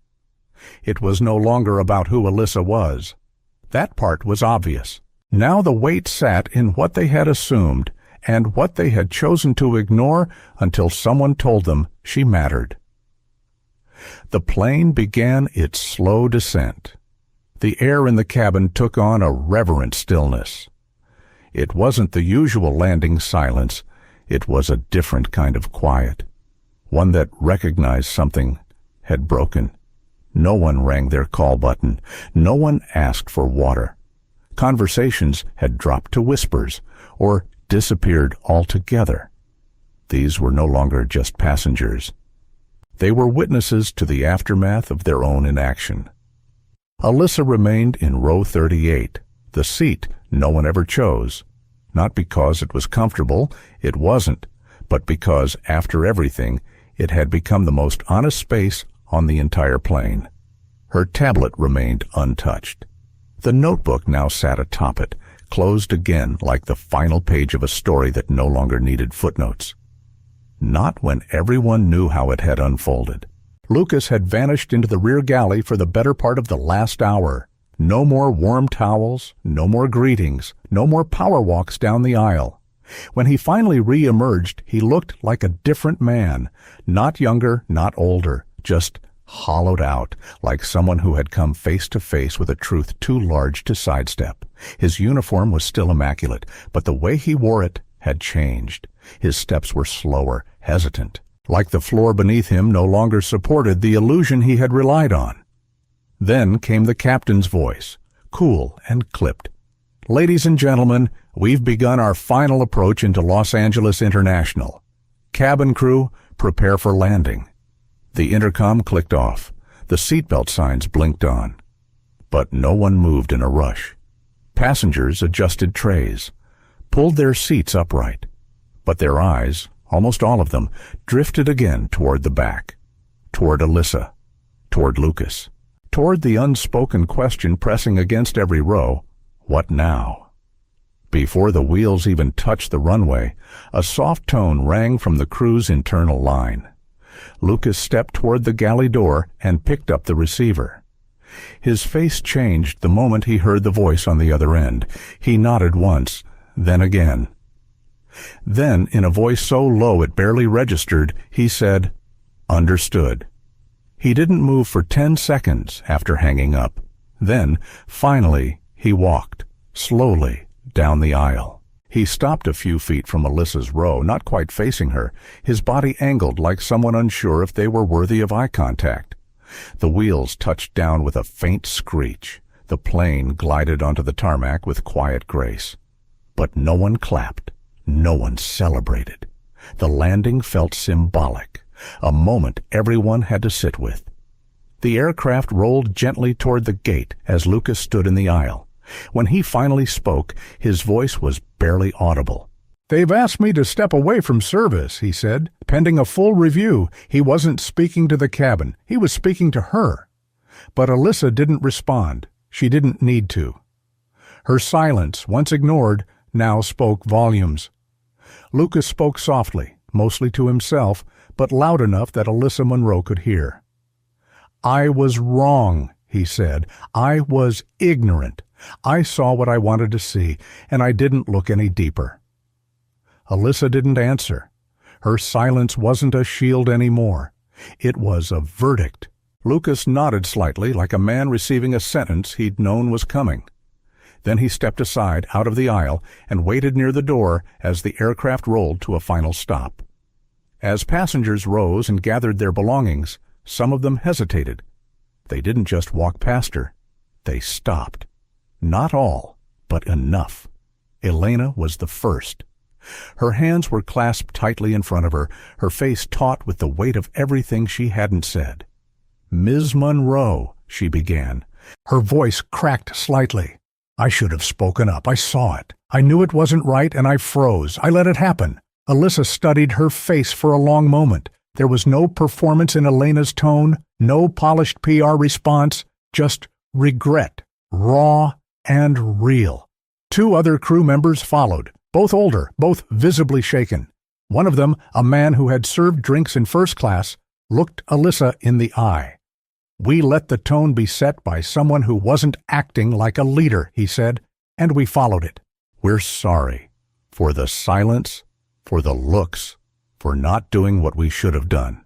It was no longer about who Alyssa was. That part was obvious. Now the weight sat in what they had assumed and what they had chosen to ignore until someone told them she mattered. The plane began its slow descent. The air in the cabin took on a reverent stillness. It wasn't the usual landing silence. It was a different kind of quiet, one that recognized something had broken. No one rang their call button. No one asked for water. Conversations had dropped to whispers or disappeared altogether. These were no longer just passengers. They were witnesses to the aftermath of their own inaction. Alyssa remained in row 38, the seat no one ever chose. Not because it was comfortable, it wasn't, but because, after everything, it had become the most honest space on the entire plane. Her tablet remained untouched. The notebook now sat atop it, closed again like the final page of a story that no longer needed footnotes. Not when everyone knew how it had unfolded. Lucas had vanished into the rear galley for the better part of the last hour. No more warm towels, no more greetings, no more power walks down the aisle. When he finally re-emerged, he looked like a different man, not younger, not older, just hollowed out, like someone who had come face to face with a truth too large to sidestep. His uniform was still immaculate, but the way he wore it had changed. His steps were slower, hesitant, like the floor beneath him no longer supported the illusion he had relied on. Then came the captain's voice, cool and clipped. "Ladies and gentlemen, we've begun our final approach into Los Angeles International. Cabin crew, prepare for landing." The intercom clicked off. The seatbelt signs blinked on. But no one moved in a rush. Passengers adjusted trays, pulled their seats upright. But their eyes, almost all of them, drifted again toward the back, toward Alyssa, toward Lucas, toward the unspoken question pressing against every row, what now? Before the wheels even touched the runway, a soft tone rang from the crew's internal line. Lucas stepped toward the galley door and picked up the receiver. His face changed the moment he heard the voice on the other end. He nodded once, then again. Then, in a voice so low it barely registered, he said, "Understood." He didn't move for 10 seconds after hanging up. Then, finally, he walked, slowly, down the aisle. He stopped a few feet from Alyssa's row, not quite facing her, his body angled like someone unsure if they were worthy of eye contact. The wheels touched down with a faint screech. The plane glided onto the tarmac with quiet grace. But no one clapped. No one celebrated. The landing felt symbolic, a moment everyone had to sit with. The aircraft rolled gently toward the gate as Lucas stood in the aisle. When he finally spoke, his voice was barely audible. "They've asked me to step away from service," he said. Pending a full review, he wasn't speaking to the cabin. He was speaking to her. But Alyssa didn't respond. She didn't need to. Her silence, once ignored, now spoke volumes. Lucas spoke softly, mostly to himself, but loud enough that Alyssa Monroe could hear. "I was wrong," he said. "I was ignorant. I saw what I wanted to see, and I didn't look any deeper." Alyssa didn't answer. Her silence wasn't a shield anymore. It was a verdict. Lucas nodded slightly, like a man receiving a sentence he'd known was coming. Then he stepped aside, out of the aisle, and waited near the door as the aircraft rolled to a final stop. As passengers rose and gathered their belongings, some of them hesitated. They didn't just walk past her. They stopped. Not all, but enough. Elena was the first. Her hands were clasped tightly in front of her, her face taut with the weight of everything she hadn't said. "Ms. Monroe," she began. Her voice cracked slightly. "I should have spoken up. I saw it. I knew it wasn't right, and I froze. I let it happen." Alyssa studied her face for a long moment. There was no performance in Elena's tone, no polished PR response, just regret, raw and real. Two other crew members followed, both older, both visibly shaken. One of them, a man who had served drinks in first class, looked Alyssa in the eye. "We let the tone be set by someone who wasn't acting like a leader," he said, "and we followed it. We're sorry for the silence, for the looks, for not doing what we should have done."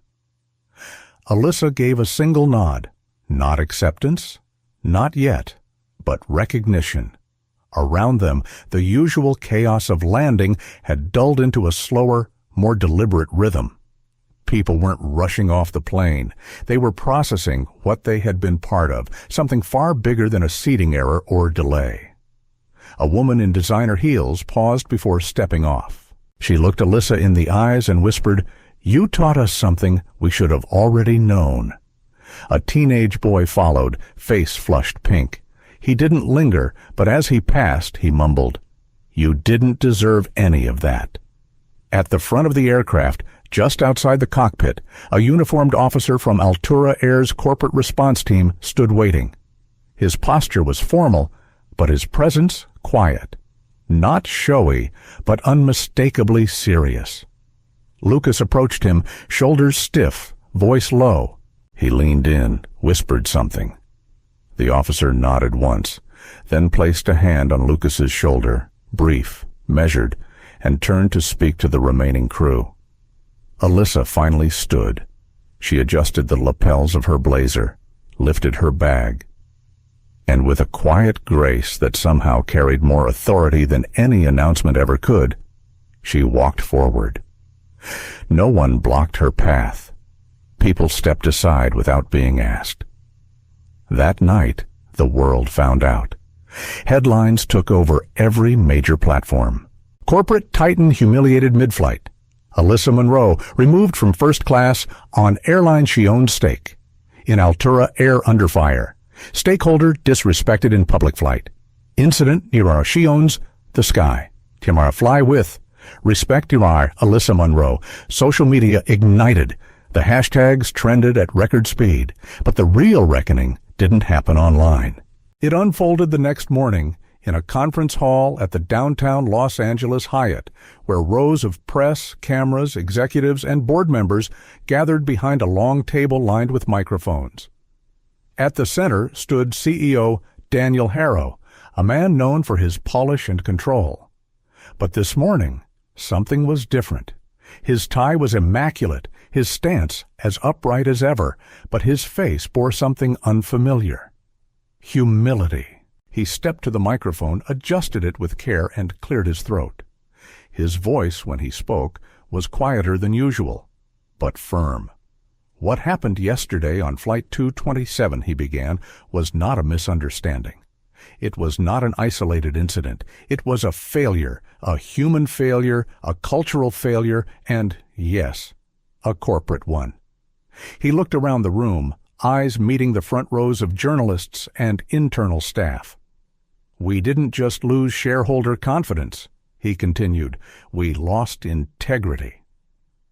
Alyssa gave a single nod. Not acceptance, not yet, but recognition. Around them, the usual chaos of landing had dulled into a slower, more deliberate rhythm. People weren't rushing off the plane. They were processing what they had been part of, something far bigger than a seating error or delay. A woman in designer heels paused before stepping off. She looked Alyssa in the eyes and whispered, "You taught us something we should have already known." A teenage boy followed, face flushed pink. He didn't linger, but as he passed, he mumbled, "You didn't deserve any of that." At the front of the aircraft, just outside the cockpit, a uniformed officer from Altura Air's corporate response team stood waiting. His posture was formal, but his presence quiet. Not showy, but unmistakably serious. Lucas approached him, shoulders stiff, voice low. He leaned in, whispered something. The officer nodded once, then placed a hand on Lucas's shoulder, brief, measured, and turned to speak to the remaining crew. Alyssa finally stood. She adjusted the lapels of her blazer, lifted her bag, and with a quiet grace that somehow carried more authority than any announcement ever could, she walked forward. No one blocked her path. People stepped aside without being asked. That night, the world found out. Headlines took over every major platform. Corporate titan humiliated mid-flight. Alyssa Monroe removed from first class on airline she owned stake. In Altura Air under fire. Stakeholder disrespected in public flight. Incident Nirar she owns the sky. Timara fly with. Respect Nirar Alyssa Monroe. Social media ignited. The hashtags trended at record speed. But the real reckoning didn't happen online. It unfolded the next morning in a conference hall at the downtown Los Angeles Hyatt, where rows of press, cameras, executives, and board members gathered behind a long table lined with microphones. At the center stood CEO Daniel Harrow, a man known for his polish and control. But this morning, something was different. His tie was immaculate, his stance as upright as ever, but his face bore something unfamiliar. Humility. He stepped to the microphone, adjusted it with care, and cleared his throat. His voice, when he spoke, was quieter than usual, but firm. "What happened yesterday on Flight 227, he began, was not a misunderstanding. It was not an isolated incident. It was a failure, a human failure, a cultural failure, and, yes, a corporate one." He looked around the room, eyes meeting the front rows of journalists and internal staff. "We didn't just lose shareholder confidence," he continued. "We lost integrity.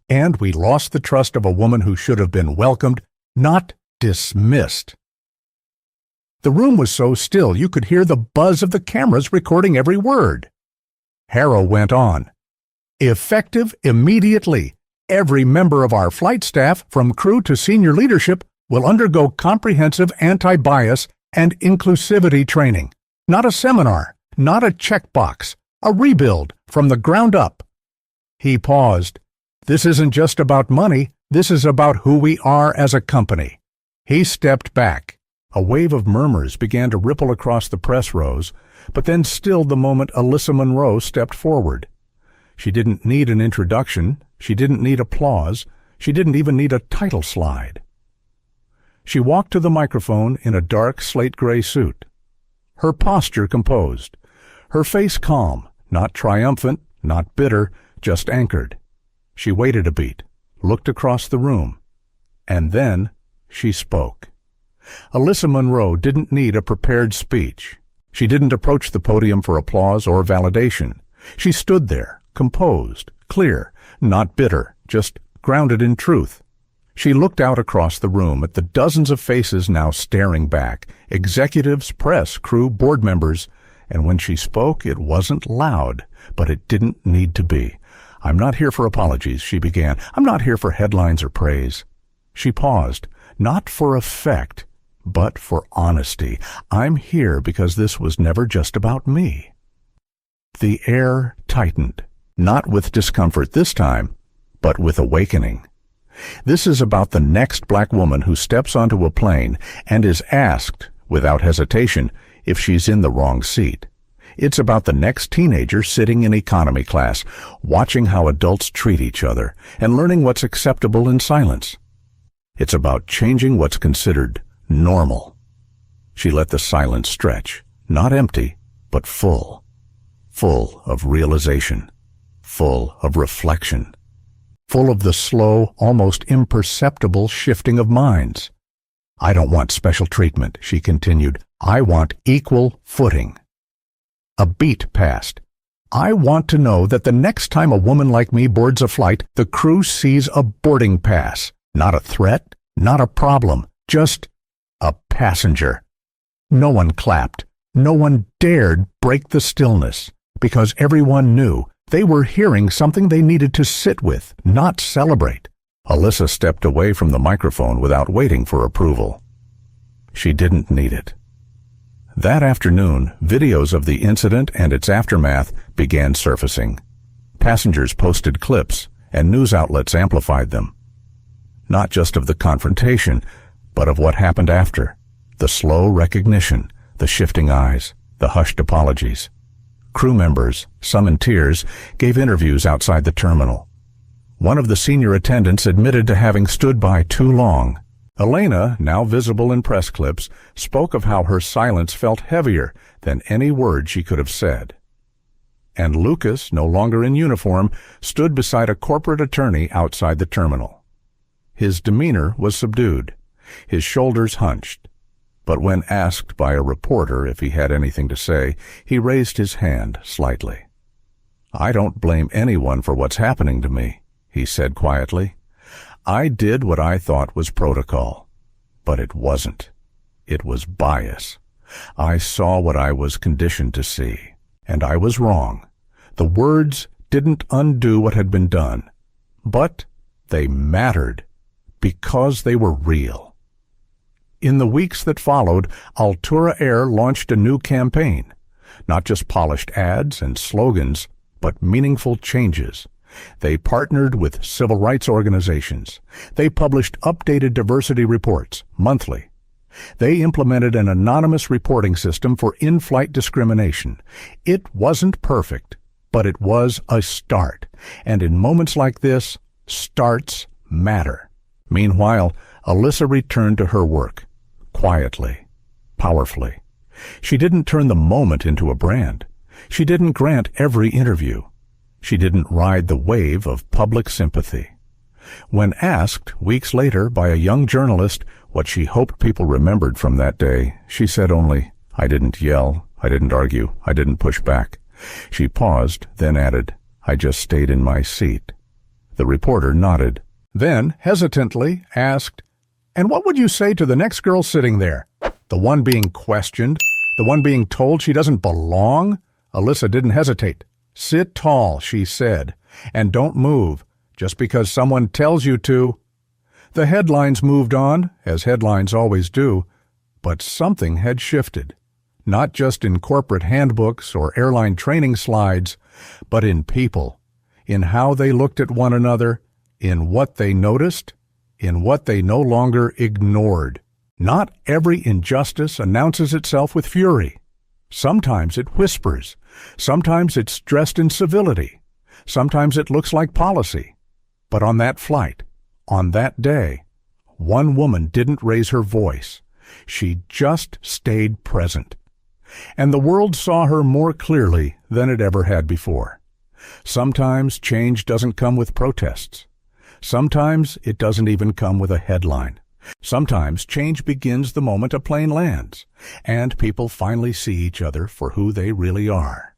And we lost the trust of a woman who should have been welcomed, not dismissed." The room was so still you could hear the buzz of the cameras recording every word. Harrow went on. "Effective immediately. Every member of our flight staff, from crew to senior leadership, will undergo comprehensive anti-bias and inclusivity training. Not a seminar, not a checkbox, a rebuild from the ground up." He paused. "This isn't just about money, this is about who we are as a company." He stepped back. A wave of murmurs began to ripple across the press rows, but then stilled the moment Alyssa Monroe stepped forward. She didn't need an introduction, she didn't need applause, she didn't even need a title slide. She walked to the microphone in a dark slate gray suit. her posture composed, her face calm, not triumphant, not bitter, just anchored. She waited a beat, looked across the room, and then she spoke. Alyssa Monroe didn't need a prepared speech. She didn't approach the podium for applause or validation. She stood there, composed, clear, not bitter, just grounded in truth. She looked out across the room at the dozens of faces now staring back, executives, press, crew, board members, and when she spoke, it wasn't loud, but it didn't need to be. "I'm not here for apologies," she began. "I'm not here for headlines or praise." She paused, not for effect, but for honesty. "I'm here because this was never just about me." The air tightened, not with discomfort this time, but with awakening. This is about the next black woman who steps onto a plane and is asked, without hesitation, if she's in the wrong seat. It's about the next teenager sitting in economy class, watching how adults treat each other and learning what's acceptable in silence. It's about changing what's considered normal. She let the silence stretch, not empty, but full. Full of realization, full of reflection, full of the slow, almost imperceptible shifting of minds. "I don't want special treatment," she continued. "I want equal footing." A beat passed. "I want to know that the next time a woman like me boards a flight, the crew sees a boarding pass. Not a threat, not a problem, just a passenger." No one clapped. No one dared break the stillness, because everyone knew they were hearing something they needed to sit with, not celebrate. Alyssa stepped away from the microphone without waiting for approval. She didn't need it. That afternoon, videos of the incident and its aftermath began surfacing. Passengers posted clips, and news outlets amplified them. Not just of the confrontation, but of what happened after. The slow recognition, the shifting eyes, the hushed apologies. Crew members, some in tears, gave interviews outside the terminal. One of the senior attendants admitted to having stood by too long. Elena, now visible in press clips, spoke of how her silence felt heavier than any word she could have said. And Lucas, no longer in uniform, stood beside a corporate attorney outside the terminal. His demeanor was subdued, his shoulders hunched. But when asked by a reporter if he had anything to say, he raised his hand slightly. "I don't blame anyone for what's happening to me," he said quietly. "I did what I thought was protocol, but it wasn't. It was bias. I saw what I was conditioned to see, and I was wrong. The words didn't undo what had been done, but they mattered because they were real." In the weeks that followed, Altura Air launched a new campaign. Not just polished ads and slogans, but meaningful changes. They partnered with civil rights organizations. They published updated diversity reports monthly. They implemented an anonymous reporting system for in-flight discrimination. It wasn't perfect, but it was a start. And in moments like this, starts matter. Meanwhile, Alyssa returned to her work. Quietly, powerfully. She didn't turn the moment into a brand. She didn't grant every interview. She didn't ride the wave of public sympathy. When asked, weeks later, by a young journalist what she hoped people remembered from that day, she said only, "I didn't yell, I didn't argue, I didn't push back." She paused, then added, "I just stayed in my seat." The reporter nodded, then hesitantly asked, "And what would you say to the next girl sitting there? The one being questioned? The one being told she doesn't belong?" Alyssa didn't hesitate. "Sit tall," she said, "and don't move just because someone tells you to." The headlines moved on, as headlines always do, but something had shifted. Not just in corporate handbooks or airline training slides, but in people, in how they looked at one another, in what they noticed, in what they no longer ignored. Not every injustice announces itself with fury. Sometimes it whispers. Sometimes it's dressed in civility. Sometimes it looks like policy. But on that flight, on that day, one woman didn't raise her voice. She just stayed present. And the world saw her more clearly than it ever had before. Sometimes change doesn't come with protests. Sometimes it doesn't even come with a headline. Sometimes change begins the moment a plane lands, and people finally see each other for who they really are.